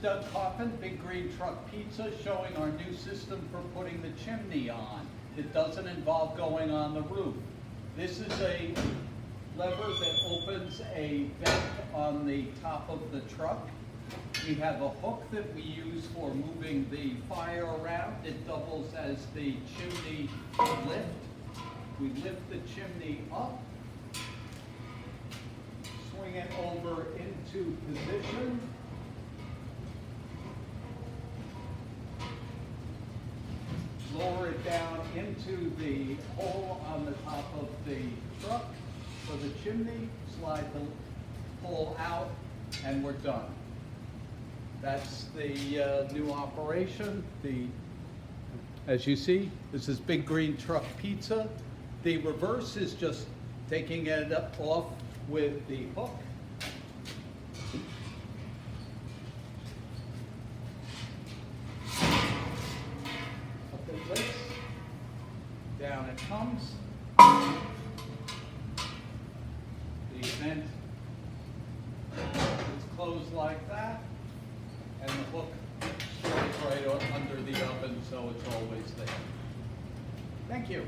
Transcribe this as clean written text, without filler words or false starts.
Doug Coffin, Big Green Truck Pizza, showing our new system for putting the chimney on. It doesn't involve going on the roof. This is a lever that opens a vent on the top of the truck. We have a hook that we use for moving the fire around. It doubles as the chimney lift. We lift the chimney up, swing it over into position. Lower it down into the hole on the top of the truck for the chimney, slide the pole out, and we're done. That's the new operation. As you see, this is Big Green Truck Pizza. The reverse is just taking it off with the hook. Up it lifts, down it comes. The vent is closed like that, and the hook slides right under the oven, so it's always there. Thank you.